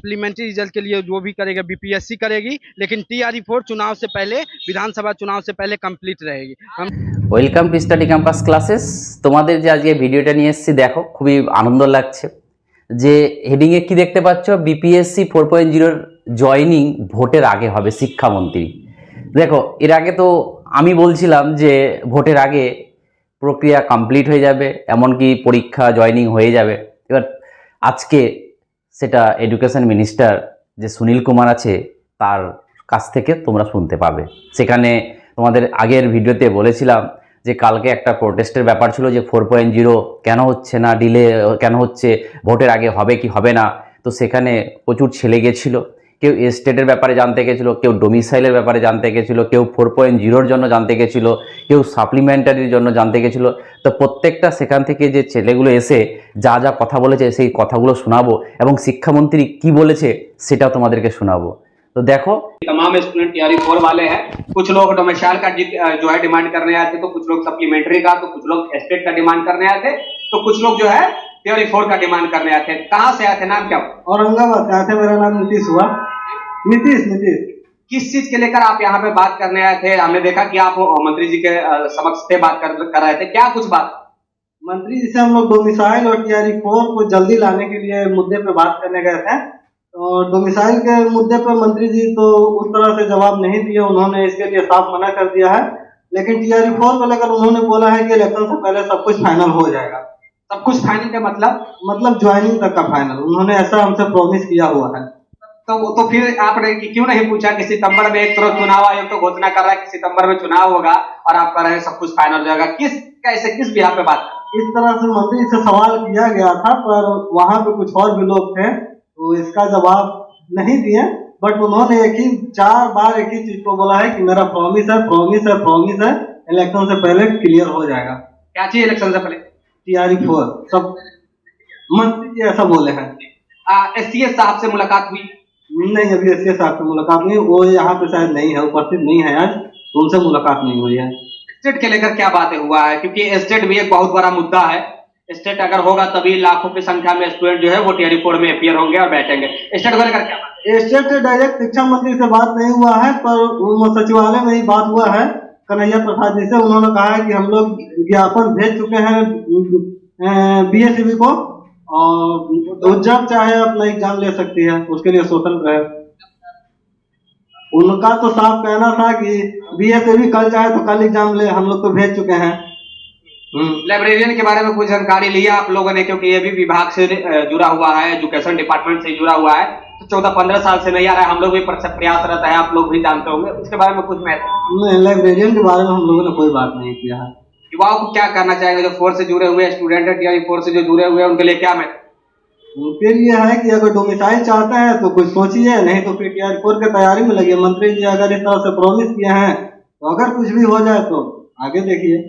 Supplementary result के लिए जो भी करेगा बीपीएससी करेगी, लेकिन टीआरई 4 चुनाव से पहले, विधानसभा चुनाव से पहले कंप्लीट रहेगी। हम welcome to study campus classes. তোমাদের যে আজকে ভিডিওটা নিয়ে এসেছি দেখো খুবই আনন্দ লাগছে। যে হেডিংয়ে কি দেখতে পাচ্ছ, বিপিএসসি 4.0 জয়নিং ভোটের আগে হবে শিক্ষামন্ত্রী। দেখো এর আগে তো আমি বলছিলাম যে ভোটের আগে প্রক্রিয়া কমপ্লিট হয়ে যাবে, এমনকি পরীক্ষা জয়নিং হয়ে যাবে। এবার আজকে সেটা এডুকেশন মিনিস্টার যে সুনীল কুমার আছে তার কাছ থেকে তোমরা শুনতে পাবে। সেখানে তোমাদের আগের ভিডিওতে বলেছিলাম যে কালকে একটা প্রোটেস্টের ব্যাপার ছিল যে 4.0 কেন হচ্ছে না, ডিলে কেন হচ্ছে, ভোটের আগে হবে কি হবে না। তো সেখানে প্রচুর ছেলে গেছিলো, কেউ এস্টেটের ব্যাপারে জানতে গেছিলো, কেউ ডোমিসাইলের ব্যাপারে জানতে গেছিলো, কেউ 4.0-র জন্য জানতে গেছিলো, কেউ সাপ্লিমেন্টারির জন্য জানতে গেছিলো। তো প্রত্যেকটা সেখান থেকে যে ছেলেগুলো এসে যা যা কথা বলেছে সেই কথাগুলো শোনাবো এবং শিক্ষামন্ত্রী কি বলেছে সেটাও তোমাদেরকে শোনাবো। तो देखो तमाम स्टूडेंट टीआरई 4 वाले हैं। कुछ लोग डोमिसाइल का जो है डिमांड करने आए थे, तो कुछ लोग सप्लीमेंट्री का, तो कुछ लोग एस्टेट का डिमांड करने आए थे, तो कुछ लोग जो है टीआरई 4 का डिमांड करने आए थे। कहाँ से आए थे, नाम क्या? औरंगाबाद से आए थे। मेरा नाम नीतीश हुआ। नीतीश। किस चीज के लेकर आप यहाँ पे बात करने आए थे? हमने देखा कि आप मंत्री जी के समक्ष थे, बात कर रहे थे, क्या कुछ बात? मंत्री जी से हम लोग डोमिसाइल और टीआरई 4 को जल्दी लाने के लिए मुद्दे पे बात करने गए थे। और डोमिसाइल के मुद्दे पर मंत्री जी तो उस तरह से जवाब नहीं दिए, उन्होंने इसके लिए साफ मना कर दिया है। लेकिन टीआरई 4 को लेकर उन्होंने बोला है कि इलेक्शन से पहले सब कुछ फाइनल हो जाएगा। सब कुछ फाइनल का मतलब ज्वाइनिंग तक का फाइनल उन्होंने ऐसा हमसे प्रॉमिस किया हुआ है। तो फिर आपने क्यों नहीं पूछा कि सितंबर में, एक तरफ चुनाव आयोग तो घोषणा कर रहा है कि सितंबर में चुनाव होगा और आप कह रहे हैं सब कुछ फाइनल हो जाएगा? किस बिहार पे बात? इस तरह से मंत्री से सवाल किया गया था, पर वहां पे कुछ और भी लोग थे तो इसका जवाब नहीं दिए। बट उन्होंने 4 बार एक ही चीज को बोला है कि मेरा प्रॉमिस है, इलेक्शन से पहले क्लियर हो जाएगा। क्या चीज इलेक्शन से पहले? टीआरई 4 सब मंत्री जी ऐसा बोले हैं। एससीएस साहब से मुलाकात हुई? नहीं, अभी एससीएस साहब से मुलाकात नहीं, वो यहाँ पे शायद नहीं है, उपस्थित नहीं है आज, तो उनसे मुलाकात नहीं हुई है। एस्टेट के लेकर क्या बातें हुआ है? क्योंकि एस्टेट भी एक बहुत बड़ा मुद्दा है। एस्टेट अगर होगा तभी लाखों की संख्या में स्टूडेंट जो है वो टीआरई 4 में अपीयर होंगे और बैठेंगे। एस्टेट को लेकर क्या बात? एस्टेट से डायरेक्ट शिक्षा मंत्री से बात नहीं हुआ है, पर सचिवालय में ही बात हुआ है कन्हैया प्रसाद जी से। उन्होंने कहा है कि हम लोग ज्ञापन भेज चुके हैं बीएसईबी को, और जब चाहे अपना एग्जाम ले सकती है, उसके लिए स्वतंत्र है। उनका तो साफ कहना था कि बीएसईबी कल चाहे तो कल एग्जाम ले, हम लोग तो भेज चुके हैं। लाइब्रेरियन के बारे में कुछ जानकारी लिया आप लोगों ने? क्योंकि ये भी विभाग से जुड़ा हुआ है, एजुकेशन डिपार्टमेंट से जुड़ा हुआ है, तो 14-15 साल से नहीं आ रहा है। हम लोग भी प्रयासरत है, आप लोग भी जानते होंगे, उसके बारे में कुछ नहीं, लाइब्रेरियन के बारे में हम लोगों ने कोई बात नहीं किया है। युवाओं को क्या करना चाहेंगे जो 4 से जुड़े हुए स्टूडेंट है, टीआरई 4 से जो जुड़े हुए हैं, उनके लिए क्या मैसेज? उनके लिए है कि अगर डोमिसाइल चाहते हैं तो कुछ सोचिए, नहीं तो फिर टीआरई 4 की तैयारी में लगे। मंत्री जी अगर इस तरह से प्रॉमिस किए हैं तो अगर कुछ भी हो जाए तो आगे देखिए।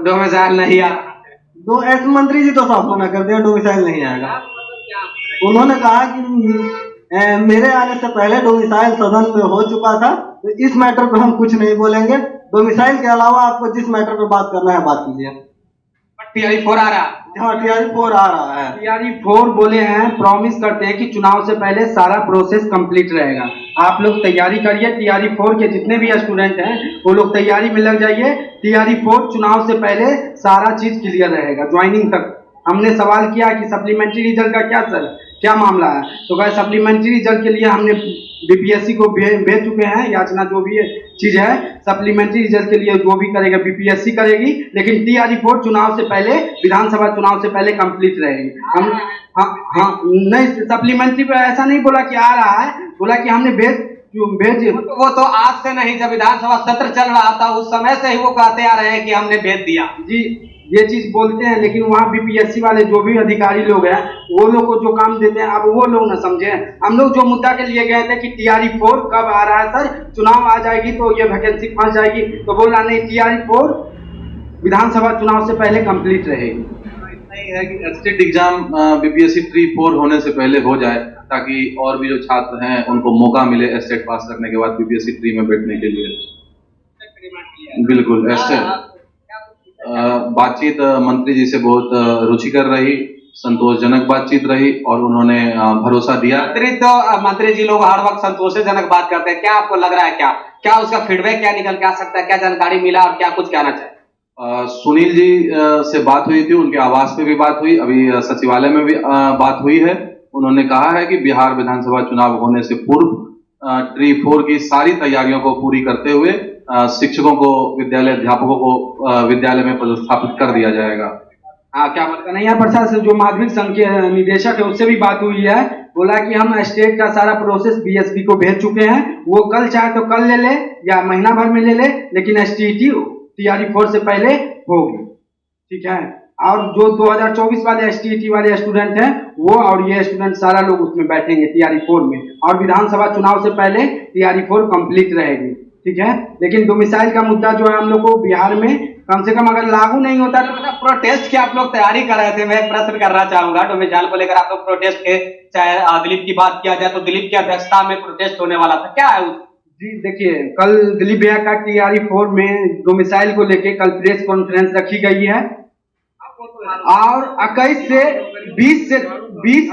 डोमिसाइल नहीं आ, दो ऐसे मंत्री जी तो साफ मना कर दिया डोमिसाइल नहीं आएगा। उन्होंने कहा कि मेरे आने से पहले डोमिसाइल सदन में हो चुका था, तो इस मैटर पर हम कुछ नहीं बोलेंगे। डोमिसाइल के अलावा आपको जिस मैटर पर बात करना है बात कीजिए। टीआरई 4 आ रहा है? हाँ, टीआरई 4 आ रहा है। टीआरई 4 बोले हैं, प्रॉमिस करते हैं कि चुनाव से पहले सारा प्रोसेस कंप्लीट रहेगा। आप लोग तैयारी करिए, टीआरई 4 के जितने भी स्टूडेंट हैं वो लोग तैयारी में लग जाइए। टीआरई 4 चुनाव से पहले सारा चीज क्लियर रहेगा, ज्वाइनिंग तक। हमने सवाल किया कि सप्लीमेंट्री रिजल्ट का क्या मामला है, तो कहा सप्लीमेंट्री रिजल्ट के लिए हमने बीपीएससी को भेज चुके हैं, याचना जो भी चीज है, सप्लीमेंट्री रिजल्ट के लिए जो भी करेगा बीपीएससी करेगी, लेकिन टीआरई 4 चुनाव से पहले, विधानसभा चुनाव से पहले कंप्लीट रहेगी। हम हाँ नहीं, सप्लीमेंट्री पे ऐसा नहीं बोला कि आ रहा है, बोला कि हमने भेज। वो तो आज से नहीं, जब विधानसभा सत्र चल रहा था उस समय से ही वो कहते आ रहे हैं कि हमने भेज दिया। जी, ये चीज बोलते हैं, लेकिन वहाँ बीपीएससी वाले जो भी अधिकारी लोग हैं वो लोग को जो काम देते हैं, अब वो लोग ना समझे। हम लोग जो मुद्दा के लिए गए थे कि टीआरई 4 कब आ रहा है सर, चुनाव आ जाएगी तो ये वैकेंसी फंस जाएगी, तो बोला नहीं, टीआरई 4 विधानसभा चुनाव से पहले कंप्लीट रहेगी। नहीं है कि एस्टेट एग्जाम बीपीएससी 3-4 होने से पहले हो जाए, ताकि और भी जो छात्र हैं उनको मौका मिले एस्टेट पास करने के बाद बीपीएससी 3 में बैठने के लिए। बिल्कुल, एस्टेट बातचीत मंत्री जी से बहुत रुचिकर रही। संतोषजनक बातचीत रही और उन्होंने भरोसा दिया। मंत्री जी लोग हर वक्त संतोषजनक बात करते हैं, क्या आपको लग रहा है, क्या क्या उसका फीडबैक क्या निकल के आ सकता है, क्या जानकारी मिला और क्या कुछ कहना चाहिए? सुनील जी से बात हुई थी, उनके आवास पे भी बात हुई, अभी सचिवालय में भी बात हुई है। उन्होंने कहा है कि बिहार विधानसभा चुनाव होने से पूर्व ट्री 4 की सारी तैयारियों को पूरी करते हुए शिक्षकों को, विद्यालय अध्यापकों को विद्यालय में पदस्थापित कर दिया जाएगा। हाँ, क्या मतलब? कन्हैया प्रसाद से जो माध्यमिक संघ के निदेशक है उससे भी बात हुई है। बोला कि हम स्टेट का सारा प्रोसेस बीएसपी को भेज चुके हैं, वो कल चाहे तो कल ले ले या महीना भर में ले ले, लेकिन एसटीईटी टीआरई 4 से पहले होगी। ठीक है, और जो 2024 वाले एसटीईटी वाले स्टूडेंट हैं वो और ये स्टूडेंट सारा लोग उसमें बैठेंगे टीआरई 4 में, और विधानसभा चुनाव से पहले टीआरई 4 कंप्लीट रहेगी। ठीक है, लेकिन डोमिसाइल का मुद्दा जो है हम लोग को बिहार में कम से कम अगर लागू नहीं होता तो प्रोटेस्ट की आप लोग तैयारी कर रहे थे। मैं एक प्रश्न करना चाहूंगा, डोमिसाइल को लेकर आप लोग प्रोटेस्ट के, चाहे दिलीप की बात किया जाए तो दिलीप की अध्यक्षता में प्रोटेस्ट होने वाला था, क्या है? जी देखिए, कल दिलीप भैया का टीआरई 4 में डोमिसाइल को लेके कल प्रेस कॉन्फ्रेंस रखी गई है, और 21 से 20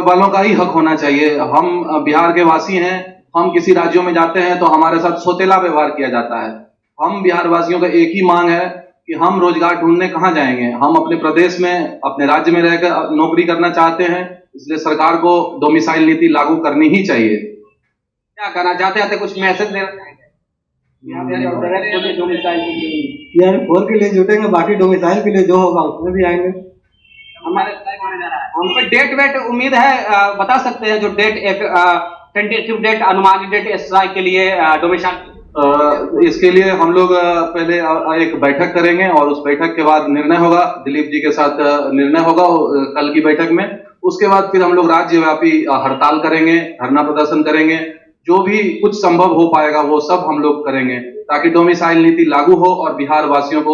वालों का ही हक होना चाहिए। हम बिहार के वासी हैं, हम किसी राज्यों में जाते हैं तो हमारे साथ सोतेला व्यवहार किया जाता है। हम बिहार वासियों का एक ही मांग है कि हम रोजगार ढूंढने कहाँ जाएंगे। हम अपने प्रदेश में, अपने राज्य में रहकर नौकरी करना चाहते हैं, इसलिए सरकार को डोमिसाइल नीति लागू करनी ही चाहिए। क्या करना चाहते हैं, कुछ मैसेज देना चाहेंगे? टीआरई 4 के लिए जुटेंगे, बाकी डोमिसाइल के लिए जो होगा उसमें भी आएंगे। हमारे हमको डेट वेट उम्मीद है, बता सकते हैं जो डेट, एक टेंटेटिव डेट, अनुमानित डेट स्ट्राइक के लिए डोमिसाइल? इसके लिए हम लोग पहले एक बैठक करेंगे और उस बैठक के बाद निर्णय होगा, दिलीप जी के साथ निर्णय होगा कल की बैठक में। उसके बाद फिर हम लोग राज्यव्यापी हड़ताल करेंगे, धरना प्रदर्शन करेंगे, जो भी कुछ संभव हो पाएगा वो सब हम लोग करेंगे ताकि डोमिसाइल नीति लागू हो और बिहार वासियों को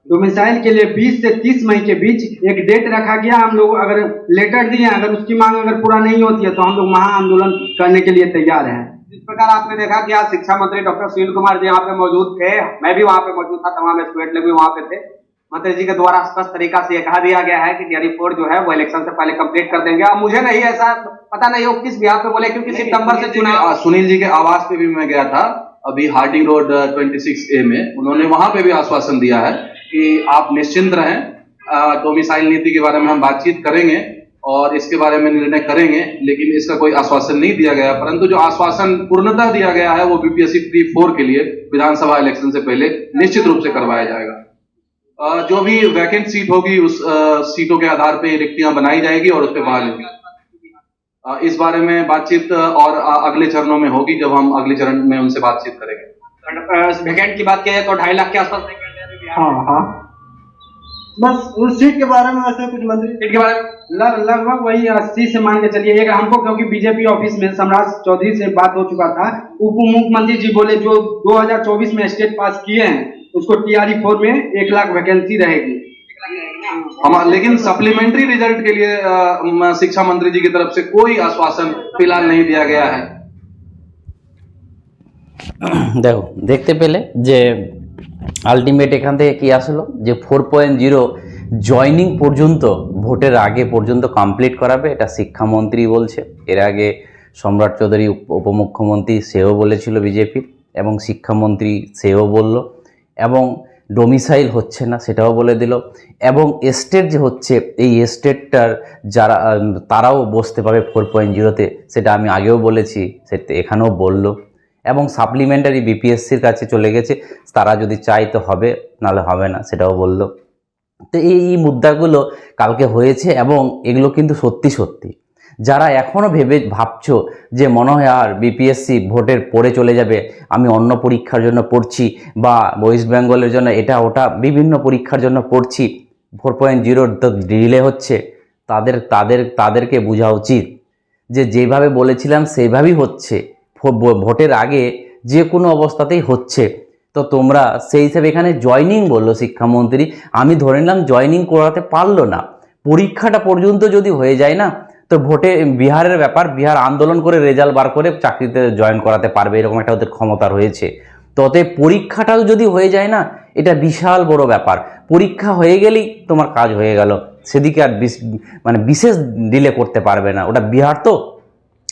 डोमिसाइल के लिए 20 से 30 मई के बीच एक डेट रखा गया। हम लोग अगर लेटर दिए, अगर उसकी मांग अगर पूरा नहीं होती है तो हम लोग महा आंदोलन करने के लिए तैयार हैं। जिस प्रकार आपने देखा कि आज शिक्षा मंत्री डॉक्टर सुनील कुमार जी यहाँ पे मौजूद थे, मैं भी वहाँ पे मौजूद था, तमाम स्टूडेंट लोग भी वहाँ पे थे। मंत्री जी के द्वारा स्पष्ट तरीका से कहा दिया गया है कि टीआरई 4 जो है वो इलेक्शन से पहले कंप्लीट कर देंगे। अब मुझे नहीं ऐसा पता नहीं वो किस बिहार पे बोले, क्योंकि सितंबर से चुनाव। सुनील जी के आवास पे भी मैं गया था अभी हार्डिंग रोड 26A में, उन्होंने वहां पे भी आश्वासन दिया है कि आप निश्चिंत रहें, डोमिसाइल नीति के बारे में हम बातचीत करेंगे और इसके बारे में निर्णय करेंगे, लेकिन इसका कोई आश्वासन नहीं दिया गया। परंतु जो आश्वासन पूर्णतः दिया गया है वो बीपीएससी ट्री 4 के लिए विधानसभा इलेक्शन से पहले निश्चित रूप से करवाया जाएगा। जो भी वैकेंट सीट होगी उस सीटों के आधार पर रिक्तियां बनाई जाएगी और उस पर बहाल होगी। इस बारे में बातचीत और अगले चरणों में होगी, जब हम अगले चरण में उनसे बातचीत करेंगे। वैकेंट की बात की जाए तो 2.5 लाख के आसपास। हाँ, बस उस सीट के बारे में वैसे कुछ मंत्री सीट के बारे में लगभग वही 80 से मान के चलिए। एक हमको, क्योंकि बीजेपी ऑफिस में सम्राट चौधरी से बात हो चुका था, उप मुख्यमंत्री जी बोले जो 2024 में स्टेट पास किए हैं उसको टीआरई 4 में 1 लाख वैकेंसी रहेगी। लेकिन सप्लीमेंट्री रिजल्ट के लिए शिक्षा मंत्री जी की तरफ से कोई आश्वासन फिलहाल नहीं दिया गया है। দেখো দেখতে পেলে যে আলটিমেট এখান থেকে কি আসলো যে 4.0 জয়নিং পর্যন্ত ভোটের আগে পর্যন্ত কমপ্লিট করাবে, এটা শিক্ষামন্ত্রী বলছে। এর আগে সম্রাট চৌধুরী উপমুখ্যমন্ত্রী সেও বলেছিল বিজেপি, এবং শিক্ষামন্ত্রী সেও বলল, এবং ডোমিসাইল হচ্ছে না সেটাও বলে দিল, এবং স্টেট যে হচ্ছে এই স্টেটটার যারা তারাও বসতে পাবে 4.0-তে, সেটা আমি আগেও বলেছি, সেটা এখানেও বলল, এবং সাপ্লিমেন্টারি বিপিএসসির কাছে চলে গেছে, তারা যদি চায় তো হবে, নাহলে হবে না, সেটাও বলল। তো এই মুদ্রাগুলো কালকে হয়েছে, এবং এগুলো কিন্তু সত্যি সত্যি। যারা এখনও ভাবছো যে মনে হয় আর বিপিএসসি ভোটের পরে চলে যাবে, আমি অন্য পরীক্ষার জন্য পড়ছি বা ওয়েস্ট বেঙ্গলের জন্য এটা ওটা বিভিন্ন পরীক্ষার জন্য পড়ছি, 4.0 তো ডিলে হচ্ছে, তাদেরকে বোঝা উচিত যে যেভাবে বলেছিলাম সেইভাবেই হচ্ছে, ভোটের আগে যে কোনো অবস্থাতেই হচ্ছে। তো তোমরা সেই হিসেবে এখানে জয়নিং বললো শিক্ষামন্ত্রী, আমি ধরে নিলাম জয়নিং করাতে পারলো না, পরীক্ষাটা পর্যন্ত যদি হয়ে যায় না তো ভোটে বিহারের ব্যাপার, বিহার আন্দোলন করে রেজাল্ট বার করে চাকরিতে জয়েন করাতে পারবে, এরকম একটা ওদের ক্ষমতা রয়েছে। তো অতএব পরীক্ষাটাও যদি হয়ে যায় না, এটা বিশাল বড় ব্যাপার। পরীক্ষা হয়ে গেলেই তোমার কাজ হয়ে গেল, সেদিকে আর মানে বিশেষ ডিলে করতে পারবে না। ওটা বিহার তো,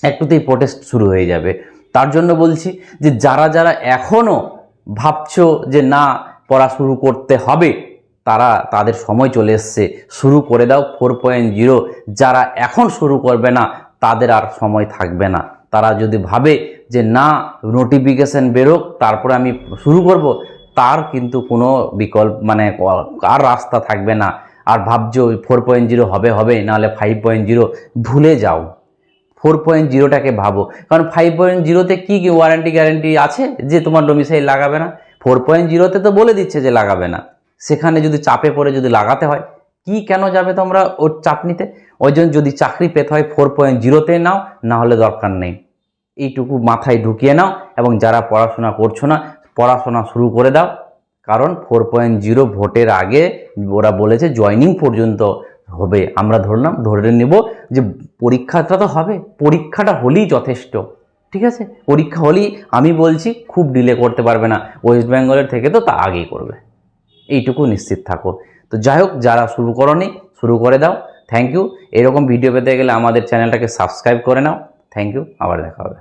একটুতেই প্রোটেস্ট শুরু হয়ে যাবে। তার জন্য বলছি যে যারা যারা এখনও ভাবছো যে না পড়া শুরু করতে হবে, তাদের সময় চলে এসছে, শুরু করে দাও 4.0। যারা এখন শুরু করবে না তাদের আর সময় থাকবে না। তারা যদি ভাবে যে না নোটিফিকেশান বেরোক তারপরে আমি শুরু করব, তার কিন্তু কোনো বিকল্প মানে আর রাস্তা থাকবে না। আর ভাবছো 4.0 হবে নাহলে 5.0, ভুলে যাও। 4.0টাকে ভাবো, কারণ 5.0তে কি ওয়ারেন্টি গ্যারেন্টি আছে যে তোমার ডোমিসাইল লাগাবে না? 4.0তে তো বলে দিচ্ছে যে লাগাবে না। সেখানে যদি চাপে পড়ে যদি লাগাতে হয়, কি কেন যাবে তোমরা ওর চাপ নিতে? ওই জন্য যদি চাকরি পেতে হয় 4.0তে নাও, না হলে দরকার নেই। এইটুকু মাথায় ঢুকিয়ে নাও, এবং যারা পড়াশোনা করছো না পড়াশোনা শুরু করে দাও। কারণ 4.0 ভোটের আগে ওরা বলেছে জয়নিং পর্যন্ত হবে। আমরা ধরে নেব যে পরীক্ষাটা তো হবে, পরীক্ষাটা হলেই যথেষ্ট। ঠিক আছে, পরীক্ষা হলেই আমি বলছি খুব ডিলে করতে পারবে না। ওয়েস্ট বেঙ্গলের থেকে তো তা আগেই করবে, এইটুকু নিশ্চিত থাকো। তো যাই হোক, যারা শুরু করোনি শুরু করে দাও। Thank you. এরকম ভিডিও পেতে গেলে আমাদের চ্যানেলটাকে সাবস্ক্রাইব করে নাও। থ্যাংক ইউ, আবার দেখা হবে।